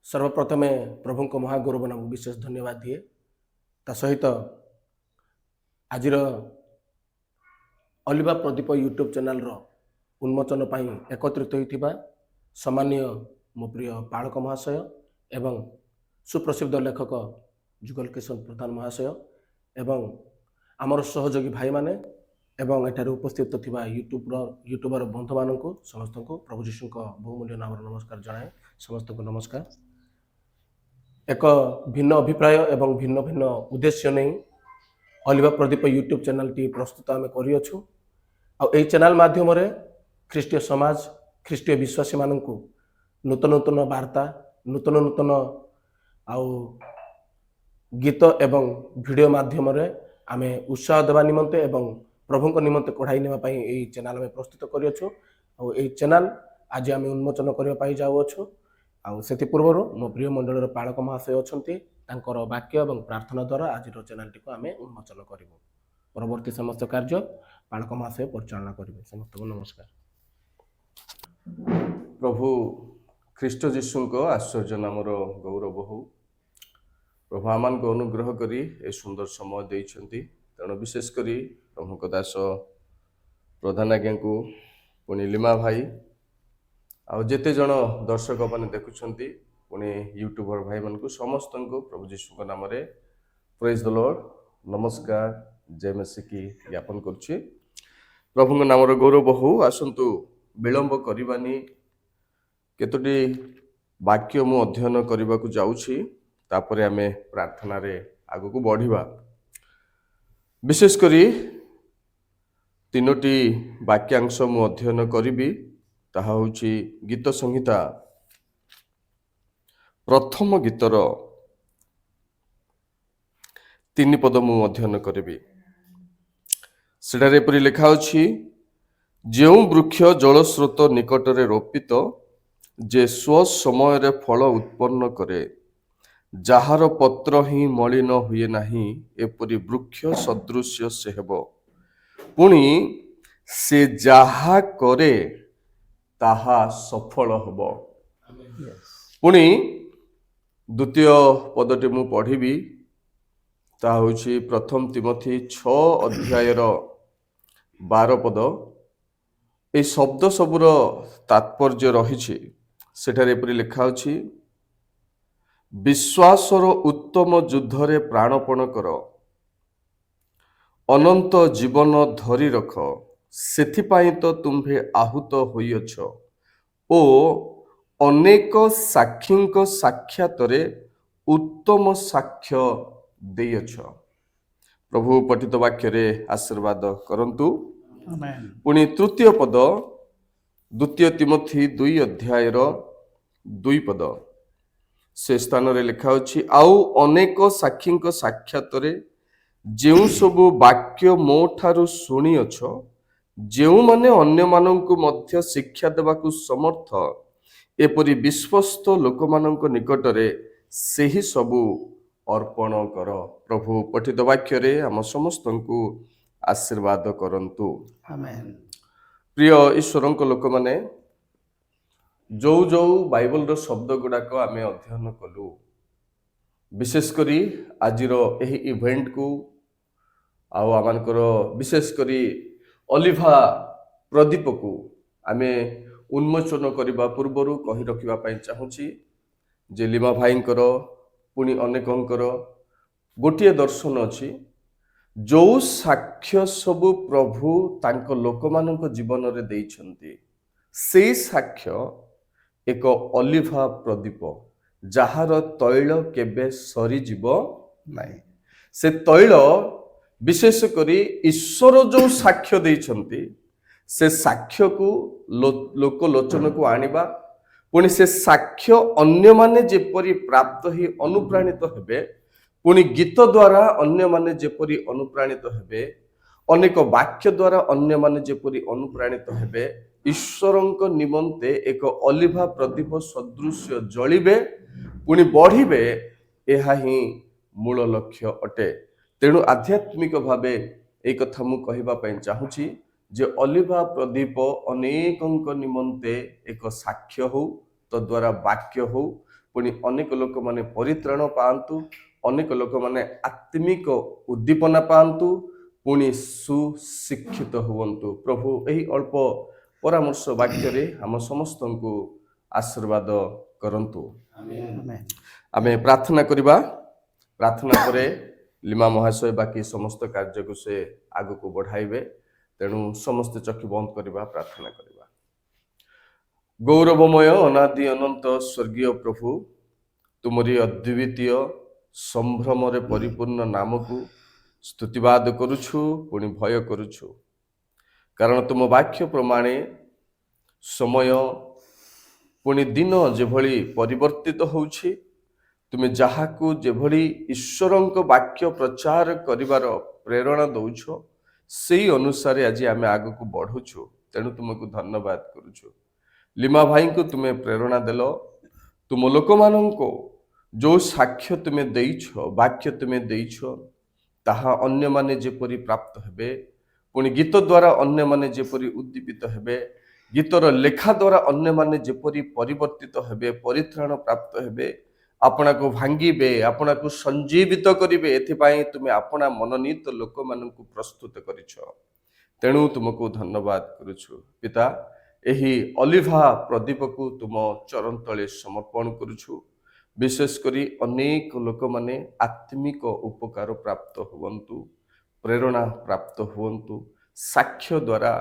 सर्वप्रथमे प्रभु को महागौरव नाम विशेष धन्यवाद दिए ता सहित आज अलिभा प्रदीप यूट्यूब चैनल रो उन्मोचन पाई एकत्रित होइथिबा सम्माननीय मो प्रिय पालक महाशय एवं सुप्रसिद्ध लेखक जुगल किशन प्रधान महाशय एवं आमर सहयोगी भाई माने एवं एठारे उपस्थित थिबा यूट्यूबर बंधु मानक समस्त को प्रभु जीशु को बहुमूल्य नाम नमस्कार जनाए समस्त को नमस्कार। एक भिन्न अभिप्राय एवं भिन्न भिन्न उद्देश्य नहीं अलिभा प्रदीप यूट्यूब चैनल टी प्रस्तुत आम करियछु आ एई चैनल माध्यम रे ख्रीष्टीय समाज ख्रीष्टीय विश्वासी मानक नूतन नूतन वार्ता नूतन नूतन आउ गीत एवं वीडियो माध्यम रे आमे उत्साह देवा निमंते एवं प्रभु को निमंते कढ़ाई नेवा पई एई चैनल में प्रस्तुत करियछु आ एई चैनल आज आमे उन्मोचन करबा पई जाउछु आ सेति पूर्व मो प्रिय मंडल पालक महाशय अछंती तांकर वाक्य एवं प्रार्थना द्वारा आज चैनल टी को आमे उन्मोचन करिवो परवर्ती समस्त कार्य पालक महाशय परिचालना करिवे समस्त को नमस्कार। प्रभु ख्रीष्ट जीशु को आश्चर्य नामर गौरव हो प्रभु आमान को अनुग्रह करी ए सुंदर समय देइछंती तेणु विशेष करी प्रभु को दास प्रधान आज्ञा को पुणी लिमा भाई आ जेते जन दर्शक मैंने देखुंती पुणी यूट्यूबर भाई मान को समस्त को प्रभु जीशु नाम रे प्रेज द लॉर्ड नमस्कार जय मसीह की ज्ञापन करुछि। प्रभु नाम गौरव हो आसंतु विलंब करबानी केतोटी वाक्य मु अध्ययन करने को जाऊँगी तापर आमे प्रार्थना रे आगु को बढ़िबा। विशेष करी तीनोटी वाक्यांश मु अध्ययन करिबी ताहा होछि गीत संहिता प्रथम गीतर 3 पद मु अध्ययन करिबी। सेठारे परि लिखा अछि जेउ वृक्ष जलस्रोत निकटरे रोपित जे स्व समय रे फल उत्पन्न करे जार पत्र ही मलिन हुए नहीं एपरि वृक्ष सदृश्य से हेबो पुणी से जहा करे ताहा सफल हेबो। पुणी द्वितीय पदटी मु पढ़िबी ता होछि प्रथम तिमोथी 6 अध्यायर 12 पद। ए शब्द सबुर तात्पर्य रही सेठारे एपरि लिखा अछि विश्वासर उत्तम युद्धरे प्राणपण कर अनंत जीवन धरी रख सेथिपाई तो तुम्भे आहूत होइअछ ओ अनेक साक्षींक साक्षातरे उत्तम साक्ष्य देइअछ। प्रभु पठित वाक्य रे आशीर्वाद करंतु आमेन। पुणी तृतीय पद द्वितीय तिमोथी 2 अध्यायर 2 पद से स्थान रे लिखा अछि आउ अनेक साक्षींक साक्षातरे जेउ सबु वाक्य मो ठारू सुनिअछ जेउ माने अन्य माननकु मध्य शिक्षा देबाकु समर्थ एपरि विश्वस्त लोकमाननक निकटरे सेही सबु अर्पण कर। प्रभु पठित वाक्य रे हम समस्तंकु आशीर्वाद करंतु आमेन। प्रिय ईश्वरंक लोक माने जो जो बाइबल रो शब्द गुड़ाक आमे अध्ययन कलु विशेष करी आजिर एही इवेंट को आउ आमानकर विशेष करी अलिभा प्रदीप को आमे उन्मोचन करबा पूर्वरु कहि रखिबा पई चाहूची जे लिमा भाईंकर पुणी अनेकंकर गोटिए दर्शन अछि जो साक्ष्य सबु प्रभु तांको लोकमानक जीवन रे देइछंती से साक्ष्य एक अलिभा प्रदीप जार तैल केबे सरी जीव नाही। से तैल विशेष करी ईश्वर जो साक्ष्य देइछंती से साक्ष्य को लोक लोचन को आनिबा पुणी से साक्ष्य अन्य माने जेपरि प्राप्त ही अनुप्राणित हेबे पुणी गीत द्वारा अन्य माने जेपरि अनुप्राणित हेबे अनेक वाक्य द्वारा अन्य माने जेपरि अनुप्राणित हेबे ईश्वरंक निमंते एक अलिभा प्रदीप सदृश्य जलिबे पुणी बढ़िबे एहा ही मूल लक्ष्य अटे। तेणु आध्यात्मिक भावे एक कथा मु कहिबा पई चाहूची जे अलिभा प्रदीप अनेकंक निमंते एक साक्ष्य हो ତଦ୍ୱାରା ବାକ୍ୟ ହଉ, ପୁଣି ଅନେକ ଲୋକମାନେ ପରିତ୍ରାଣ ପାଆନ୍ତୁ, ଅନେକ ଲୋକମାନେ ଆତ୍ମିକ ଉଦ୍ଦୀପନା ପାଆନ୍ତୁ, ପୁଣି ସୁଶିକ୍ଷିତ ହୁଅନ୍ତୁ। ପ୍ରଭୁ ଏହି ଅଳ୍ପ ପରାମର୍ଶ ବାକ୍ୟରେ ଆମ ସମସ୍ତଙ୍କୁ ଆଶୀର୍ବାଦ କରନ୍ତୁ। ଆମେ ପ୍ରାର୍ଥନା କରିବା। ପ୍ରାର୍ଥନା ପରେ ଲିମା ମହାଶୟ ବାକି ସମସ୍ତ କାର୍ଯ୍ୟକୁ ସେ ଆଗକୁ ବଢ଼ାଇବେ। ତେଣୁ ସମସ୍ତେ ଚକ୍ଷୁ ବନ୍ଦ କରିବା, ପ୍ରାର୍ଥନା କରିବା। ଗୌରବମୟ ଅନାଦି ଅନନ୍ତ ସ୍ୱର୍ଗୀୟ ପ୍ରଭୁ, ତୁମରି ଅଦ୍ୱିତୀୟ ସମ୍ଭ୍ରମରେ ପରିପୂର୍ଣ୍ଣ ନାମକୁ ସ୍ତୁତିବାଦ କରୁଛୁ, ପୁଣି ଭୟ କରୁଛୁ। କାରଣ ତୁମ ବାକ୍ୟ ପ୍ରମାଣେ ସମୟ ପୁଣି ଦିନ ଯେଭଳି ପରିବର୍ତ୍ତିତ ହେଉଛି, ତୁମେ ଯାହାକୁ ଯେଭଳି ଈଶ୍ୱରଙ୍କ ବାକ୍ୟ ପ୍ରଚାର କରିବାର ପ୍ରେରଣା ଦଉଛ, ସେଇ ଅନୁସାରେ ଆଜି ଆମେ ଆଗକୁ ବଢ଼ୁଛୁ। ତେଣୁ ତୁମକୁ ଧନ୍ୟବାଦ କରୁଛୁ। ଲିମା ଭାଇଙ୍କୁ ତୁମେ ପ୍ରେରଣା ଦେଲ, ତୁମ ଲୋକମାନଙ୍କୁ ଯେଉଁ ସାକ୍ଷ୍ୟ ତୁମେ ଦେଇଛ, ବାକ୍ୟ ତୁମେ ଦେଇଛ, ତାହା ଅନ୍ୟମାନେ ଯେପରି ପ୍ରାପ୍ତ ହେବେ, ପୁଣି ଗୀତ ଦ୍ୱାରା ଅନ୍ୟମାନେ ଯେପରି ଉଦ୍ଦୀପିତ ହେବେ, ଗୀତର ଲେଖା ଦ୍ୱାରା ଅନ୍ୟମାନେ ଯେପରି ପରିବର୍ତ୍ତିତ ହେବେ, ପରିତ୍ରାଣ ପ୍ରାପ୍ତ ହେବେ, ଆପଣାକୁ ଭାଙ୍ଗିବେ, ଆପଣାକୁ ସଞ୍ଜୀବିତ କରିବେ, ଏଥିପାଇଁ ତୁମେ ଆପଣା ମନୋନୀତ ଲୋକମାନଙ୍କୁ ପ୍ରସ୍ତୁତ କରିଛ। ତେଣୁ ତୁମକୁ ଧନ୍ୟବାଦ କରୁଛୁ। ପିତା, ଏହି ଅଲିଭା ପ୍ରଦୀପକୁ ତୁମ ଚରଣ ତଳେ ସମର୍ପଣ କରୁଛୁ। ବିଶେଷ କରି ଅନେକ ଲୋକମାନେ ଆତ୍ମିକ ଉପକାର ପ୍ରାପ୍ତ ହୁଅନ୍ତୁ, ପ୍ରେରଣା ପ୍ରାପ୍ତ ହୁଅନ୍ତୁ, ସାକ୍ଷ୍ୟ ଦ୍ୱାରା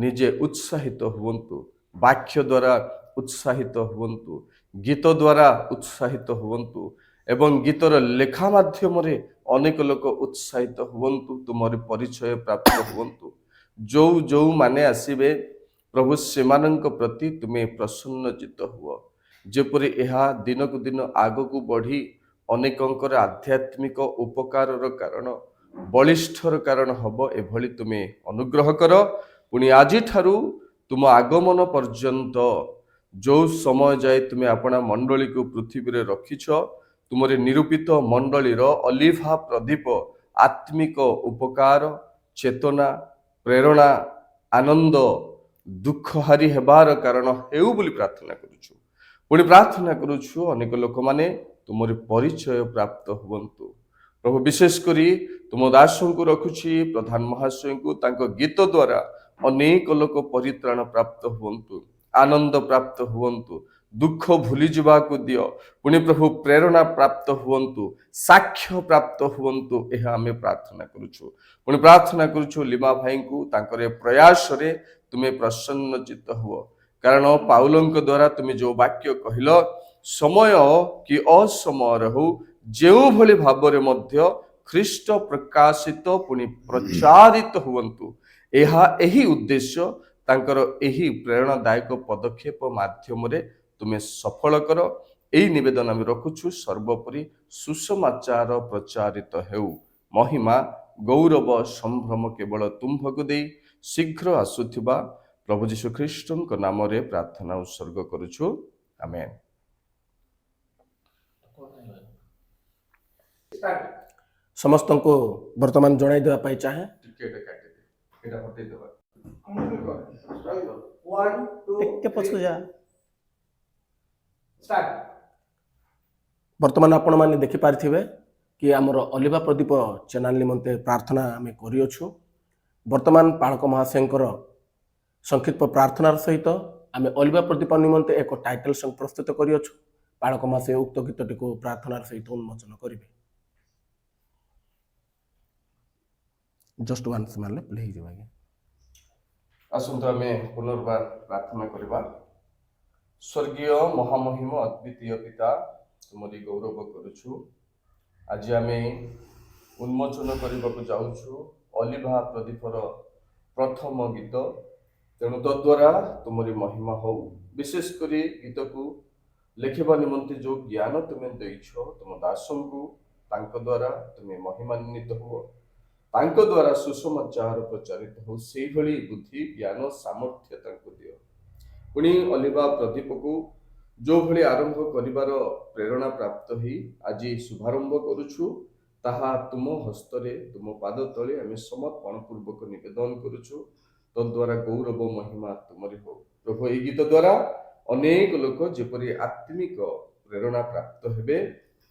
ନିଜେ ଉତ୍ସାହିତ ହୁଅନ୍ତୁ, ବାକ୍ୟ ଦ୍ୱାରା ଉତ୍ସାହିତ ହୁଅନ୍ତୁ, ଗୀତ ଦ୍ୱାରା ଉତ୍ସାହିତ ହୁଅନ୍ତୁ, ଏବଂ ଗୀତର ଲେଖା ମାଧ୍ୟମରେ ଅନେକ ଲୋକ ଉତ୍ସାହିତ ହୁଅନ୍ତୁ, ତୁମର ପରିଚୟ ପ୍ରାପ୍ତ ହୁଅନ୍ତୁ। ଯେଉଁମାନେ ଆସିବେ ପ୍ରଭୁ, ସେମାନଙ୍କ ପ୍ରତି ତୁମେ ପ୍ରସନ୍ନଚିତ୍ତ ହୁଅ, ଯେପରି ଏହା ଦିନକୁ ଦିନ ଆଗକୁ ବଢ଼ି ଅନେକଙ୍କର ଆଧ୍ୟାତ୍ମିକ ଉପକାରର କାରଣ, ବଳିଷ୍ଠର କାରଣ ହବ, ଏଭଳି ତୁମେ ଅନୁଗ୍ରହ କର। ପୁଣି ଆଜିଠାରୁ ତୁମ ଆଗମନ ପର୍ଯ୍ୟନ୍ତ ଯେଉଁ ସମୟ ଯାଏ ତୁମେ ଆପଣା ମଣ୍ଡଳୀକୁ ପୃଥିବୀରେ ରଖିଛ, ତୁମର ନିରୂପିତ ମଣ୍ଡଳୀର ଅଲିଭା ପ୍ରଦୀପ ଆତ୍ମିକ ଉପକାର, ଚେତନା, ପ୍ରେରଣା, ଆନନ୍ଦ, ଦୁଃଖହାରି ହେବାର କାରଣ ହେଉ ବୋଲି ପ୍ରାର୍ଥନା କରୁଛୁ। ପୁଣି ପ୍ରାର୍ଥନା କରୁଛୁ ଅନେକ ଲୋକମାନେ ତୁମର ପରିଚୟ ପ୍ରାପ୍ତ ହୁଅନ୍ତୁ। ପ୍ରଭୁ, ବିଶେଷ କରି ତୁମ ଦାସଙ୍କୁ ରଖୁଛି, ପ୍ରଧାନ ମହାଶୟଙ୍କୁ, ତାଙ୍କ ଗୀତ ଦ୍ୱାରା ଅନେକ ଲୋକ ପରିତ୍ରାଣ ପ୍ରାପ୍ତ ହୁଅନ୍ତୁ, ଆନନ୍ଦ ପ୍ରାପ୍ତ ହୁଅନ୍ତୁ, ଦୁଃଖ ଭୁଲିଯିବାକୁ ଦିଅ। ପୁଣି ପ୍ରଭୁ, ପ୍ରେରଣା ପ୍ରାପ୍ତ ହୁଅନ୍ତୁ, ସାକ୍ଷ୍ୟ ପ୍ରାପ୍ତ ହୁଅନ୍ତୁ, ଏହା ଆମେ ପ୍ରାର୍ଥନା କରୁଛୁ। ପୁଣି ପ୍ରାର୍ଥନା କରୁଛୁ ଲିମା ଭାଇଙ୍କୁ, ତାଙ୍କର ପ୍ରୟାସରେ ତୁମେ ପ୍ରସନ୍ନଚିତ୍ତ ହୁଅ। କାରଣ ପାଉଲଙ୍କ ଦ୍ୱାରା ତୁମେ ଯେଉଁ ବାକ୍ୟ କହିଲ, ସମୟ କି ଅସମୟରେ ହଉ, ଯେଉଁଭଳି ଭାବରେ ମଧ୍ୟ ଖ୍ରୀଷ୍ଟ ପ୍ରକାଶିତ ପୁଣି ପ୍ରଚାରିତ ହୁଅନ୍ତୁ, ଏହି ଉଦ୍ଦେଶ୍ୟ ତାଙ୍କର ଏହି ପ୍ରେରଣାଦାୟକ ପଦକ୍ଷେପ ମାଧ୍ୟମରେ ତୁମେ ସଫଳ କର। ଏହି ନିବେଦନ ଆମେ ରଖୁଛୁ। ସର୍ବୋପରି ସୁସମାଚାର ପ୍ରଚାରିତ ହେଉ। ମହିମା, ଗୌରବ, ସମ୍ଭ୍ରମ କେବଳ ତୁମ୍ଭକୁ ଦେଇ ଶୀଘ୍ର ଆସୁଥିବା ପ୍ରଭୁ ଯୀଶୁ ଖ୍ରୀଷ୍ଟଙ୍କ ନାମରେ ପ୍ରାର୍ଥନା ଉତ୍ସର୍ଗ କରୁଛୁ। ଆମେନ୍। ସମସ୍ତଙ୍କୁ ବର୍ତ୍ତମାନ ଜଣାଇ ଦେବା ପାଇଁ ଚାହେଁ, ବର୍ତ୍ତମାନ ଆପଣମାନେ ଦେଖିପାରିଥିବେ କି ଆମର ଅଲିଭା ପ୍ରଦୀପ ଚ୍ୟାନେଲ ନିମନ୍ତେ ପ୍ରାର୍ଥନା ଆମେ କରିଅଛୁ। ବର୍ତ୍ତମାନ ପାଳକ ମହାଶୟଙ୍କର ସଂକ୍ଷିପ୍ତ ପ୍ରାର୍ଥନାର ସହିତ ଆମେ ଅଲିଭା ପ୍ରଦୀପ ନିମନ୍ତେ ଏକ ଟାଇଟଲ ସଙ୍ଗ ପ୍ରସ୍ତୁତ କରିଅଛୁ। ପାଳକ ମହାଶୟ ଉକ୍ତ ଗୀତଟିକୁ ପ୍ରାର୍ଥନାର ସହିତ ଉନ୍ମୋଚନ କରିବେ। ଜଷ୍ଟ ୱାନ୍ ସେମାନେ ପ୍ଲେ ହେଇଯିବ। ଆଜ୍ଞା, ଆସନ୍ତୁ ଆମେ ପୁନର୍ବାର ପ୍ରାର୍ଥନା କରିବା। ସ୍ୱର୍ଗୀୟ ମହାମହିମ ଅଦ୍ୱିତୀୟ ପିତା, ତୁମରି ଗୌରବ କରୁଛୁ। ଆଜି ଆମେ ଉନ୍ମୋଚନ କରିବାକୁ ଯାଉଛୁ ଅଲିଭା ପ୍ରଦୀପର ପ୍ରଥମ ଗୀତ। ତେଣୁ ତଦ୍ୱାରା ତୁମରି ମହିମା ହଉ। ବିଶେଷ କରି ଗୀତକୁ ଲେଖିବା ନିମନ୍ତେ ଯେଉଁ ଜ୍ଞାନ ତୁମେ ଦେଇଛ ତୁମ ଦାସଙ୍କୁ, ତାଙ୍କ ଦ୍ୱାରା ତୁମେ ମହିମାନ୍ୱିତ ହୁଅ, ତାଙ୍କ ଦ୍ୱାରା ସୁସମାଚାର ପ୍ରଚାରିତ ହଉ। ସେଇଭଳି ବୁଦ୍ଧି, ଜ୍ଞାନ, ସାମର୍ଥ୍ୟ ତାଙ୍କୁ ଦିଅ। ପୁଣି ଅଲିଭା ପ୍ରଦୀପକୁ ଯେଉଁଭଳି ଆରମ୍ଭ କରିବାର ପ୍ରେରଣା ପ୍ରାପ୍ତ ହେଇ ଆଜି ଶୁଭାରମ୍ଭ କରୁଛୁ, ତାହା ତୁମ ହସ୍ତରେ, ତୁମ ପାଦ ତଳେ ଆମେ ସମର୍ପଣ ପୂର୍ବକ ନିବେଦନ କରୁଛୁ। ତଦ୍ୱାରା ଗୌରବ ମହିମା ତୁମରି ହଉ। ପ୍ରଭୁ, ଏହି ଗୀତ ଦ୍ୱାରା ଅନେକ ଲୋକ ଯେପରି ଆତ୍ମିକ ପ୍ରେରଣା ପ୍ରାପ୍ତ ହେବେ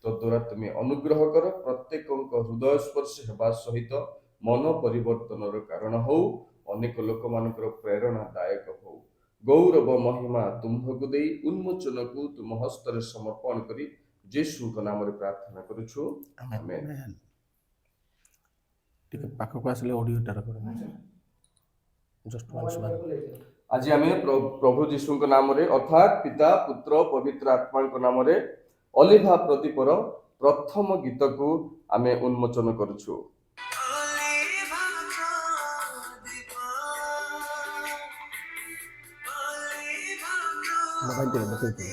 ତଦ୍ୱାରା ତୁମେ ଅନୁଗ୍ରହ କର। ପ୍ରତ୍ୟେକଙ୍କ ହୃଦୟ ସ୍ପର୍ଶ ହେବା ସହିତ ମନ ପରିବର୍ତ୍ତନର କାରଣ ହଉ, ଅନେକ ଲୋକମାନଙ୍କର ପ୍ରେରଣାଦାୟକ ହଉ। ଗୌରବ ମହିମା ତୁମ୍ଭକୁ ଦେଇ ଉନ୍ମୋଚନକୁ ତୁମ ହସ୍ତରେ ସମର୍ପଣ କରି ଯୀଶୁଙ୍କ ନାମରେ ପ୍ରାର୍ଥନା କରୁଛୁ, ଆମେନ୍। ଟିକେ ପାଖକୁ ଆସିଲେ ଅଡ଼ିଓଟାର ଜଷ୍ଟ ଆଜି ଆମେ ପ୍ରଭୁ ଯୀଶୁଙ୍କ ନାମରେ ଅର୍ଥାତ୍ ପିତା ପୁତ୍ର ପବିତ୍ର ଆତ୍ମାଙ୍କ ନାମରେ ଅଲିଭା ପ୍ରଦୀପର ପ୍ରଥମ ଗୀତକୁ ଆମେ ଉନ୍ମୋଚନ କରୁଛୁ। ମୋବାଇଲ ଦେଖେଇ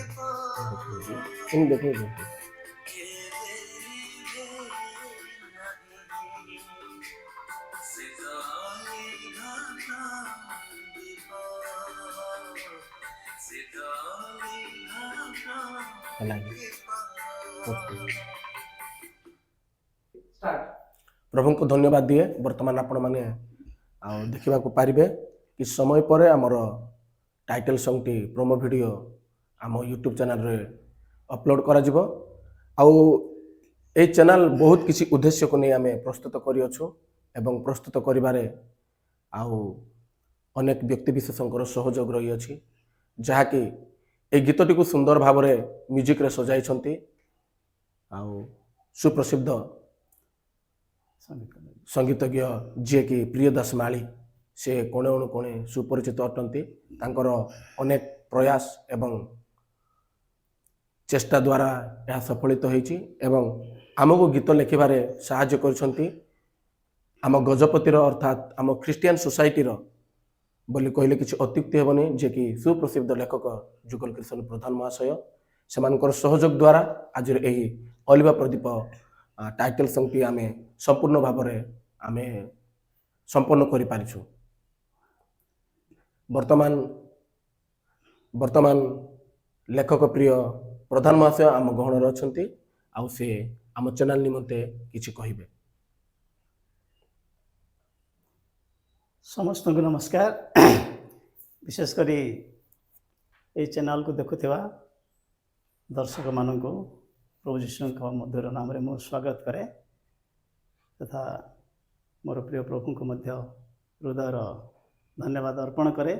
ପ୍ରଭୁଙ୍କୁ ଧନ୍ୟବାଦ ଦିଏ। ବର୍ତ୍ତମାନ ଆପଣମାନେ ଆଉ ଦେଖିବାକୁ ପାରିବେ କି ସମୟ ପରେ ଆମର ଟାଇଟଲ ସଙ୍ଗଟି ପ୍ରୋମୋ ଭିଡ଼ିଓ ଆମ ୟୁଟ୍ୟୁବ୍ ଚ୍ୟାନେଲରେ ଅପଲୋଡ଼ କରାଯିବ। ଆଉ এই ଚ୍ୟାନେଲ ବହୁତ କିଛି ଉଦ୍ଦେଶ୍ୟକୁ ନେଇ ଆମେ ପ୍ରସ୍ତୁତ କରିଅଛୁ ଏବଂ ପ୍ରସ୍ତୁତ କରିବାରେ ଆଉ ଅନେକ ବ୍ୟକ୍ତିବିଶେଷଙ୍କର ସହଯୋଗ ରହିଅଛି, ଯାହାକି এই ଗୀତଟିକୁ ସୁନ୍ଦର ଭାବରେ ମ୍ୟୁଜିକରେ ସଜାଇଛନ୍ତି ଆଉ ସୁପ୍ରସିଦ୍ଧ ସଙ୍ଗୀତଜ୍ଞ ଯିଏକି ପ୍ରିୟଦାସ ମାଳି, ସେ କୋଣେ ଅନୁକୋଣେ ସୁପରିଚିତ ଅଟନ୍ତି। ତାଙ୍କର ଅନେକ ପ୍ରୟାସ ଏବଂ ଚେଷ୍ଟା ଦ୍ୱାରା ଏହା ସଫଳିତ ହୋଇଛି ଏବଂ ଆମକୁ ଗୀତ ଲେଖିବାରେ ସାହାଯ୍ୟ କରିଛନ୍ତି ଆମ ଗଜପତିର ଅର୍ଥାତ୍ ଆମ ଖ୍ରୀଷ୍ଟିଆନ ସୋସାଇଟିର ବୋଲି କହିଲେ କିଛି ଅତ୍ୟୁକ୍ତି ହେବନି, ଯିଏକି ସୁପ୍ରସିଦ୍ଧ ଲେଖକ ଯୁଗଲ କିଶୋର ପ୍ରଧାନ ମହାଶୟ। ସେମାନଙ୍କର ସହଯୋଗ ଦ୍ୱାରା ଆଜିର ଏହି ଅଲିଭା ପ୍ରଦୀପ ଟାଇଟଲ ସଙ୍ଗଟି ଆମେ ସମ୍ପୂର୍ଣ୍ଣ ଭାବରେ ଆମେ ସମ୍ପନ୍ନ କରିପାରିଛୁ। ବର୍ତ୍ତମାନ ଲେଖକ ପ୍ରିୟ ପ୍ରଧାନ ମହାଶୟ ଆମ ଗହଣରେ ଅଛନ୍ତି, ଆଉ ସେ ଆମ ଚ୍ୟାନେଲ ନିମନ୍ତେ କିଛି କହିବେ। ସମସ୍ତଙ୍କୁ ନମସ୍କାର। ବିଶେଷ କରି ଏହି ଚ୍ୟାନେଲକୁ ଦେଖୁଥିବା ଦର୍ଶକମାନଙ୍କୁ ପ୍ରଭୁ ଯୀଶୁଙ୍କ ମଧୁର ନାମରେ ମୁଁ ସ୍ୱାଗତ କରେ ତଥା ମୋର ପ୍ରିୟ ପ୍ରଭୁଙ୍କୁ ମଧ୍ୟ ହୃଦୟର ଧନ୍ୟବାଦ ଅର୍ପଣ କରେ।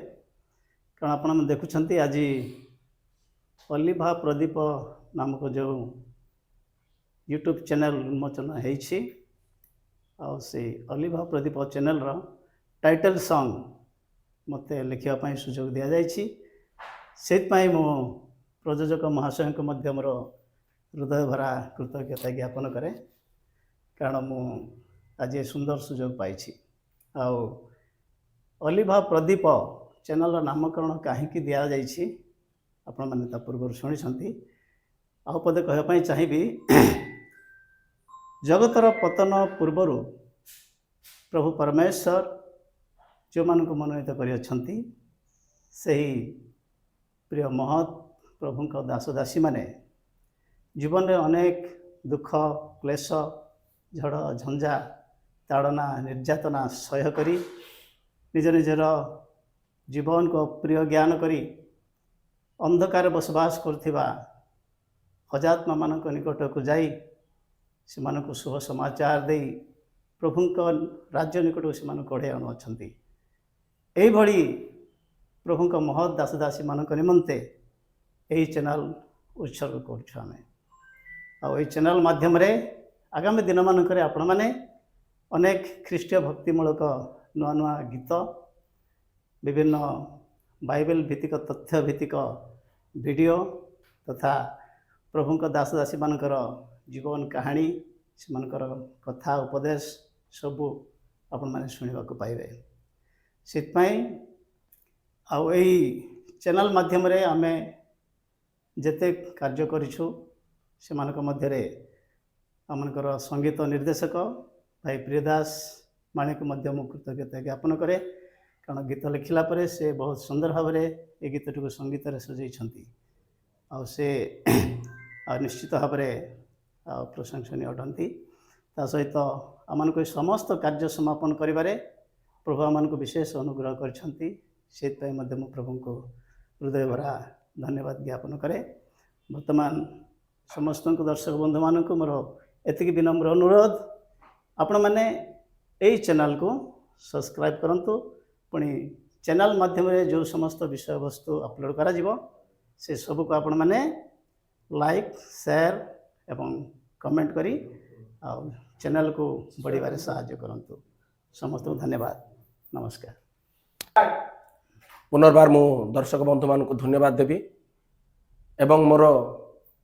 କାରଣ ଆପଣମାନେ ଦେଖୁଛନ୍ତି ଆଜି ଅଲିଭା ପ୍ରଦୀପ ନାମକ ଯେଉଁ ୟୁଟ୍ୟୁବ୍ ଚ୍ୟାନେଲ ଉନ୍ମୋଚନ ହେଇଛି, ଆଉ ସେଇ ଅଲିଭା ପ୍ରଦୀପ ଚ୍ୟାନେଲର ଟାଇଟଲ ସଙ୍ଗ ମୋତେ ଲେଖିବା ପାଇଁ ସୁଯୋଗ ଦିଆଯାଇଛି। ସେଥିପାଇଁ ମୁଁ ପ୍ରଯୋଜକ ମହାଶୟଙ୍କୁ ମଧ୍ୟ ମୋର ହୃଦୟ ଭରା କୃତଜ୍ଞତା ଜ୍ଞାପନ କରେ, କାରଣ ମୁଁ ଆଜି ଏ ସୁନ୍ଦର ସୁଯୋଗ ପାଇଛି। ଆଉ ଅଲିଭା ପ୍ରଦୀପ ଚ୍ୟାନେଲର ନାମକରଣ କାହିଁକି ଦିଆଯାଇଛି ଆପଣମାନେ ତା ପୂର୍ବରୁ ଶୁଣିଛନ୍ତି। ଆଉ ପଦେ କହିବା ପାଇଁ ଚାହିଁବି, ଜଗତର ପତନ ପୂର୍ବରୁ ପ୍ରଭୁ ପରମେଶ୍ୱର ଯେଉଁମାନଙ୍କୁ ମନୋନୀତ କରିଅଛନ୍ତି, ସେହି ପ୍ରିୟ ମହତ୍ ପ୍ରଭୁଙ୍କ ଦାସ ଦାସୀମାନେ ଜୀବନରେ ଅନେକ ଦୁଃଖ କ୍ଲେଶ ଝଡ଼ ଝଞ୍ଜା ତାଡ଼ନା ନିର୍ଯାତନା ସହ୍ୟ କରି ନିଜ ନିଜର ଜୀବନକୁ ପ୍ରିୟ ଜ୍ଞାନ କରି ଅନ୍ଧକାରରେ ବସବାସ କରୁଥିବା ହଜାତ୍ମାମାନଙ୍କ ନିକଟକୁ ଯାଇ ସେମାନଙ୍କୁ ଶୁଭ ସମାଚାର ଦେଇ ପ୍ରଭୁଙ୍କ ରାଜ୍ୟ ନିକଟକୁ ସେମାନଙ୍କୁ କଢ଼େଇ ଆଣୁଅଛନ୍ତି। ଏହିଭଳି ପ୍ରଭୁଙ୍କ ମହତ୍ ଦାସ ଦାସୀମାନଙ୍କ ନିମନ୍ତେ ଏହି ଚ୍ୟାନେଲ ଉତ୍ସର୍ଗ କରୁଛୁ ଆମେ। ଆଉ ଏହି ଚ୍ୟାନେଲ ମାଧ୍ୟମରେ ଆଗାମୀ ଦିନମାନଙ୍କରେ ଆପଣମାନେ ଅନେକ ଖ୍ରୀଷ୍ଟୀୟ ଭକ୍ତିମୂଳକ ନୂଆ ନୂଆ ଗୀତ, ବିଭିନ୍ନ ବାଇବେଲ ଭିତ୍ତିକ ତଥ୍ୟ ଭିତ୍ତିକ ଭିଡ଼ିଓ ତଥା ପ୍ରଭୁଙ୍କ ଦାସ ଦାସୀମାନଙ୍କର ଜୀବନ କାହାଣୀ, ସେମାନଙ୍କର କଥା ଉପଦେଶ ସବୁ ଆପଣମାନେ ଶୁଣିବାକୁ ପାଇବେ। ସେଥିପାଇଁ ଆଉ ଏହି ଚ୍ୟାନେଲ ମାଧ୍ୟମରେ ଆମେ ଯେତେ କାର୍ଯ୍ୟ କରିଛୁ, ସେମାନଙ୍କ ମଧ୍ୟରେ ଆମମାନଙ୍କର ସଙ୍ଗୀତ ନିର୍ଦ୍ଦେଶକ ଭାଇ ପ୍ରିୟଦାସ ମାଳିକୁ ମଧ୍ୟ ମୁଁ କୃତଜ୍ଞତା ଜ୍ଞାପନ କରେ, କାରଣ ଗୀତ ଲେଖିଲା ପରେ ସେ ବହୁତ ସୁନ୍ଦର ଭାବରେ ଏ ଗୀତଟିକୁ ସଙ୍ଗୀତରେ ସଜେଇଛନ୍ତି। ଆଉ ସେ ଆଉ ନିଶ୍ଚିତ ଭାବରେ ଆଉ ପ୍ରଶଂସନୀୟ ଅଟନ୍ତି। ତା ସହିତ ଆମମାନଙ୍କୁ ଏ ସମସ୍ତ କାର୍ଯ୍ୟ ସମାପନ କରିବାରେ ପ୍ରଭୁ ଆମମାନଙ୍କୁ ବିଶେଷ ଅନୁଗ୍ରହ କରିଛନ୍ତି। ସେଥିପାଇଁ ମଧ୍ୟ ମୁଁ ପ୍ରଭୁଙ୍କୁ ହୃଦୟ ଭରା धन्यवाद ज्ञापन करे। वर्तमान समस्त दर्शक बंधु मानक मोर एतिकी विनम्र अनुरोध, आपण मैंने यही चैनल को सब्सक्राइब करंतु, पुणी चैनल माध्यम जो समस्त विषय वस्तु अपलोड करा जीवो से सब को आपण मैंने लाइक शेयर एवं कमेंट करी आ चैनल को बढ़िबारे सहायता करंतु। समस्त को धन्यवाद, नमस्कार। पुनर्बार मु दर्शक बंधु मान को धन्यवाद देवी एवं मोर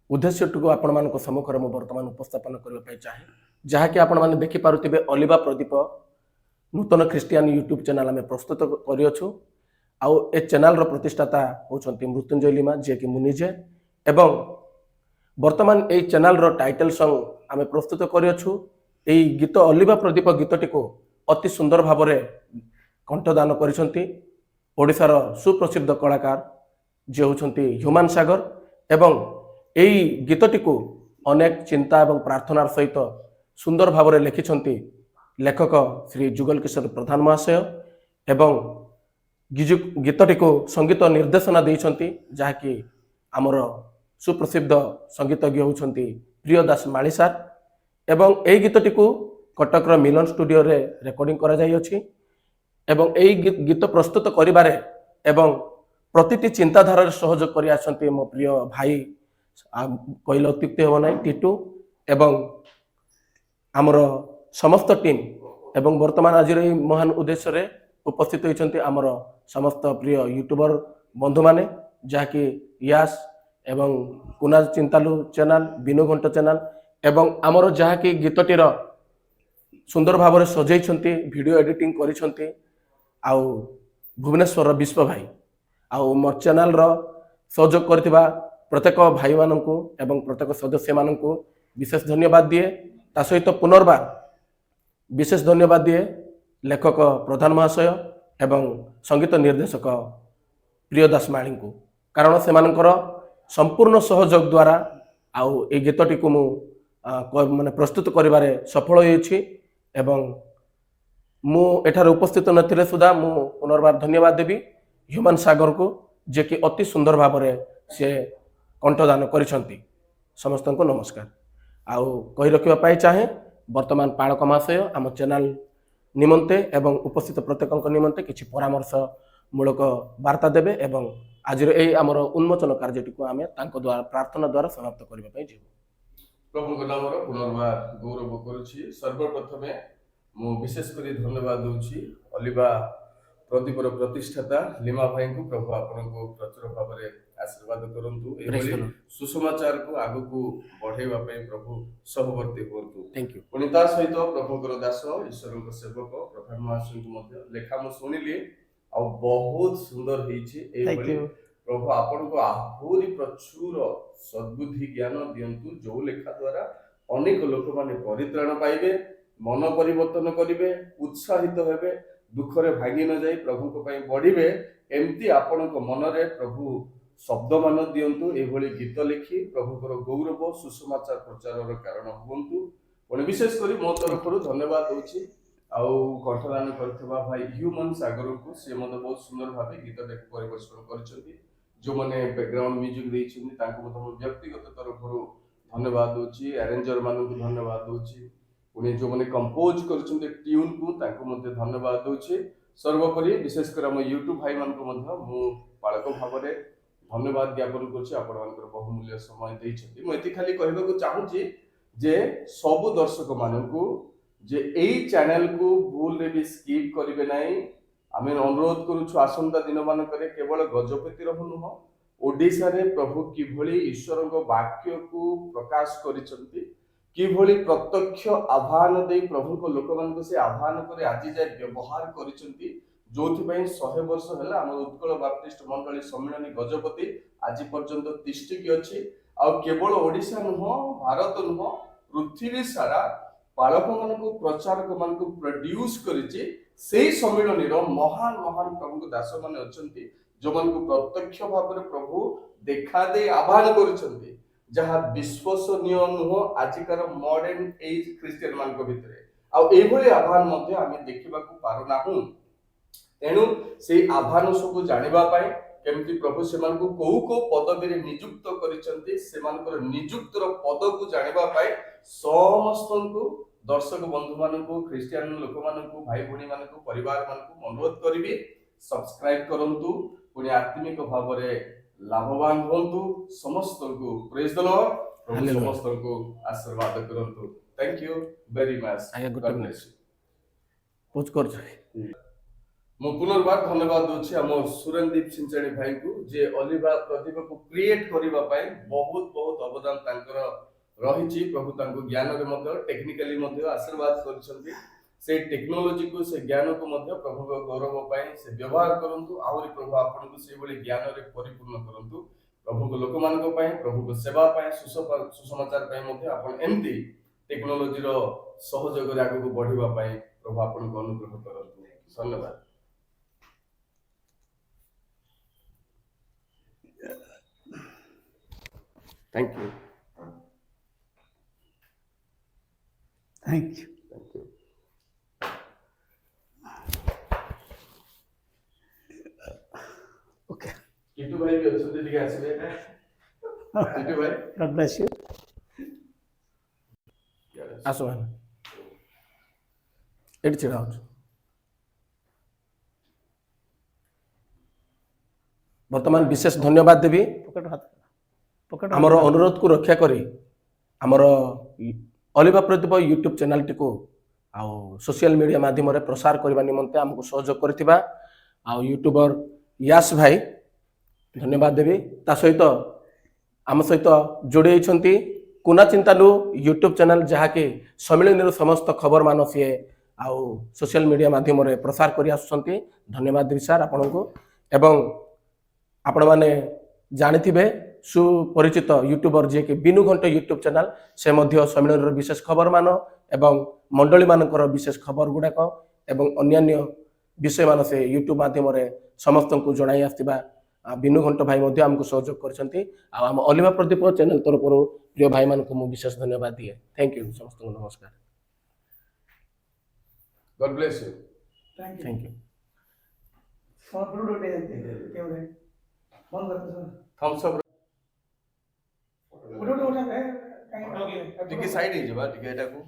उद्देश्यटी को आपण मान सम्मुखें मु वर्तमान उपस्थापन करने चाहे, जहाँकि आपण मैंने देखिपे अलिवा प्रदीप नूतन ख्रीस्टियान यूट्यूब चैनल आम प्रस्तुत करूँ। आउ ए चैनल रो प्रतिष्ठाता होचंती मृत्युंजय लिमा, जे कि मु निजे, एवं वर्तमान ए चैनल रो टाइटल सॉन्ग आम प्रस्तुत करूँ। यही गीत अलिवा प्रदीप गीतटी को अति सुंदर भाव में कंठदान करिसंती ओडिशार सुप्रसिद्ध कलाकार जे होचंती ह्यूमान सागर, एवं यही गीतटी को अनेक चिंता एवं प्रार्थनार सहित सुंदर भाव में लिखिछंती लेखक श्री जुगल किशोर प्रधान महाशय, एवं गीतटी को संगीत निर्देशना देइछंती जहाँकि आमर सुप्रसिद्ध संगीतज्ञ होचंती प्रियदास माली सार, एवं यही गीतटी को कटक मिलन स्टूडियो रे रेकर्डिंग करा जाई अछि। एवं यही गीत प्रस्तुत करिबारे एवं प्रतिटी चिंताधारा सहयोग करि आछंती मो प्रिय भाई कहले अत्युक्ति हेब नाही टीटू, एवं आमर समस्त टीम, एवं वर्तमान आज महान उद्देश्य रे उपस्थित होइछंती आमर समस्त प्रिय यूट्यूबर बंधु माने, जहाँकि यास एवं कुनाल चिंतालु चैनल, बिनु घंट चैनल, एवं आमर जहाँकि गीतटीर सुंदर भाव में सजाई वीडियो एडिटिंग करिछंती आउ भुवनेश्वर विश्व भाई, आउ मोर चैनल रो सहयोग करथिबा प्रत्येक भाई माननकु एवं प्रत्येक सदस्य माननकु विशेष धन्यवाद दिए। ता सहित पुनर्बार विशेष धन्यवाद दिए लेखक प्रधान महाशय एवं संगीत निर्देशक प्रियदास माली को, कारण से मानकर संपूर्ण सहयोग द्वारा आउ ए गीतटी को मु माने प्रस्तुत करिबारे सफल होइछि। एवं मु एठार उपस्थित नथिले सुधा मु पुनर्बार धन्यवाद देवी ह्यूमान सागर को, जे कि अति सुंदर भाव में से कंठदान करिसंती। समस्त को नमस्कार। आउ कहि रखिबा पाई चाहे वर्तमान पालक महाशय आम चैनल निमंते एवं उपस्थित प्रत्येक निमंते किछि परामर्श मूलक वार्ता देबे, एवं आज ए आमर उन्मोचन कार्यटी को आमे तांको द्वारा प्रार्थना द्वारा समाप्त करबा पाई जेबो। प्रभु नाम पुनर्बार गौरव करुछि। सर्वप्रथमे मु विशेष करी धन्यवाद दूची अलिवा प्रदीप प्रतिष्ठाता लिमा भाई को। प्रभु आपन को प्रचुर भाव में आशीर्वाद करंतु, एभली सुसमाचार को आगु को बढ़ाइबा पई प्रभु सहवर्ती होंतु। Thank you. पुनिता सहित प्रभुकर दास ईश्वर को सेवक प्रधान महाशय को मध्य लेखा मु सुनिली आ बहुत सुंदर होईछि। एभली प्रभु आपन को आहुरी प्रचुर सद्बुद्धि ज्ञान दियंतु, जो लेखा द्वारा अनेक लोक माने परित्राण पाइबे, मन परिवर्तन करिवे, उत्साहित हेबे, दुखरे भांगी न जाई प्रभु को पई बढ़िबे। एमती आपन को मन रे प्रभु शब्द मान दियंतु, एभली गीत लिखि प्रभुकर गौरव सुसमाचार प्रचार कारण हुंतु। पुणी विशेष करी मो तरफरु धन्यवाद दूची आउ कंठदान करथिबा भाई ह्यूमन सागर को, से मते बहुत सुंदर भाबे गीत देख परिवेषण करछथि। जो माने बैकग्राउंड म्यूजिक देइछथि तांको मते व्यक्तिगत तरफरु धन्यवाद दूची। अरेंजर मानू को धन्यवाद दूची। पुणी जो माने कंपोज करछथि ट्यून को तांको मते धन्यवाद दूची। सर्वोपरि विशेष कर हम यूट्यूब भाई मान को मते मु पालक भाव में धन्यवाद ज्ञापन करछि। आपण मानकर बहुमूल्य समय देइछथि। मु एति खाली कहबा को चाहूछि जे सब दर्शक मानकु जे एई चैनल को भूल रे भी स्किप करिवे नाही। आमे अनुरोध करूछु आसंता दिन मानकरे केवल गजपति रहनु हो ओडिसा रे प्रभु किभली ईश्वर को वाक्य को प्रकाश करिसंती, किभली प्रत्यक्ष आह्वान दे प्रभु को लोक मान से आह्वान करे आज जाय व्यवहार करिसंती, जोथि पई 100 वर्ष हला हम उत्कल बाप्टिस्ट मंडली सम्मेलन गजपति आज पर्यंत तिष्ठिकी अछि। आ केवल ओडिसा नुह भारत नुह पृथ्वी सारा पालक मान को प्रचारक मान को प्रोड्यूस करिछि। सेही सम्मेलन रो महान महान प्रभु दास माने अछंती, जो मान को प्रत्यक्ष भाव में प्रभु देखा दे आह्वान करिसंती, जहा विश्वसनीय नुह आजिकार मॉडर्न एज क्रिश्चियन मान को भितरे आ एभली आह्वान मध्ये आमे देखिबा को पारो नाहु। तेणु से आह्वान सब जानिबा पाए केमती प्रभु सेमानकु कोउ को पदवी रे नियुक्त करिसंती सेमानकर नियुक्तर पद को जानिबा पाई समस्तंकु दर्शक बंधु मानकु ख्रिस्टियन लोक मानकु भाई भणी मानकु परिवार मानकु अनुरोध करिवि सब्सक्राइब करंतु पुनि आत्मिक भाव रे लाभवान होंतु समस्तंकु प्रेज द लॉर्ड प्रभु Hallelujah. समस्तंकु आशीर्वाद करंतु थैंक यू वेरी मच आज्ञा गुड गॉड ब्लेस यू पोच कर ମୁଁ ପୁନର୍ବାର ଧନ୍ୟବାଦ ଦଉଛି ଆମ ସୁରେନ୍ଦୀପ ସିଂଚାଣୀ ଭାଇଙ୍କୁ ଯେ ଅଲିଭା ପ୍ରତିଭାକୁ କ୍ରିଏଟ କରିବା ପାଇଁ ବହୁତ ବହୁତ ଅବଦାନ ତାଙ୍କର ରହିଛି। ପ୍ରଭୁ ତାଙ୍କୁ ଜ୍ଞାନରେ ମଧ୍ୟ ଟେକ୍ନିକାଲି ମଧ୍ୟ ଆଶୀର୍ବାଦ କରିଛନ୍ତି। ସେ ଟେକ୍ନୋଲୋଜିକୁ ସେ ଜ୍ଞାନକୁ ମଧ୍ୟ ପ୍ରଭୁଙ୍କ ଗୌରବ ପାଇଁ ସେ ବ୍ୟବହାର କରନ୍ତୁ। ଆହୁରି ପ୍ରଭୁ ଆପଣଙ୍କୁ ସେଇଭଳି ଜ୍ଞାନରେ ପରିପୂର୍ଣ୍ଣ କରନ୍ତୁ। ପ୍ରଭୁଙ୍କ ଲୋକମାନଙ୍କ ପାଇଁ ପ୍ରଭୁଙ୍କ ସେବା ପାଇଁ ସୁସମାଚାର ପାଇଁ ମଧ୍ୟ ଆପଣ ଏମିତି ଟେକ୍ନୋଲୋଜିର ସହଯୋଗରେ ଆଗକୁ ବଢିବା ପାଇଁ ପ୍ରଭୁ ଆପଣଙ୍କୁ ଅନୁଗ୍ରହ କରନ୍ତୁ। ଧନ୍ୟବାଦ। Thank you. Thank you. Thank you. Okay, Kitu भाई भी अच्छे दिखे आसिबे किटू भाई गॉड ब्लेस यू। आस एटी छिड़ा हो बर्तमान विशेष धन्यवाद देवी पकड़ हाथ पकड़ आमर अनुरोध को रक्षा करी आमर अलिभा प्रदीप यूट्यूब चैनल टी को आउ सोशल मीडिया माध्यम रे प्रसार करने निमंते आमको सहयोग करथिबा आउ यूट्यूबर यास भाई धन्यवाद देवी ता सहित आम सहित जोड़ी होइछंती कुना चिंतालु यूट्यूब चैनल जहाँकि सम्मिलन समस्त खबर मान सी आउ सोशल मीडिया माध्यम रे प्रसार करि आसुछंती। धन्यवाद देवी सर आपन को एवं आपण माने जानिथिबे सुपरिचित यूट्यूबर जे कि बिनु घंट यूट्यूब चैनल से मध्य सम्मेलन विशेष खबर मान एवं मंडली मानकर विशेष खबर गुड़ाक एवं अन्यान्य विषय मान से यूट्यूब माध्यम रे समस्त को जणाई आस्तिबा बिनु घंट भाई मध्य हमको सहयोग करछंती। आ हम अलिभा प्रदीप चैनल तरफ प्रिय भाई मान को मु विशेष धन्यवाद दिए। थैंक यू समस्त को नमस्कार। God bless you. Thank you thumbs up टिके साइड हे जबा टिके एटा को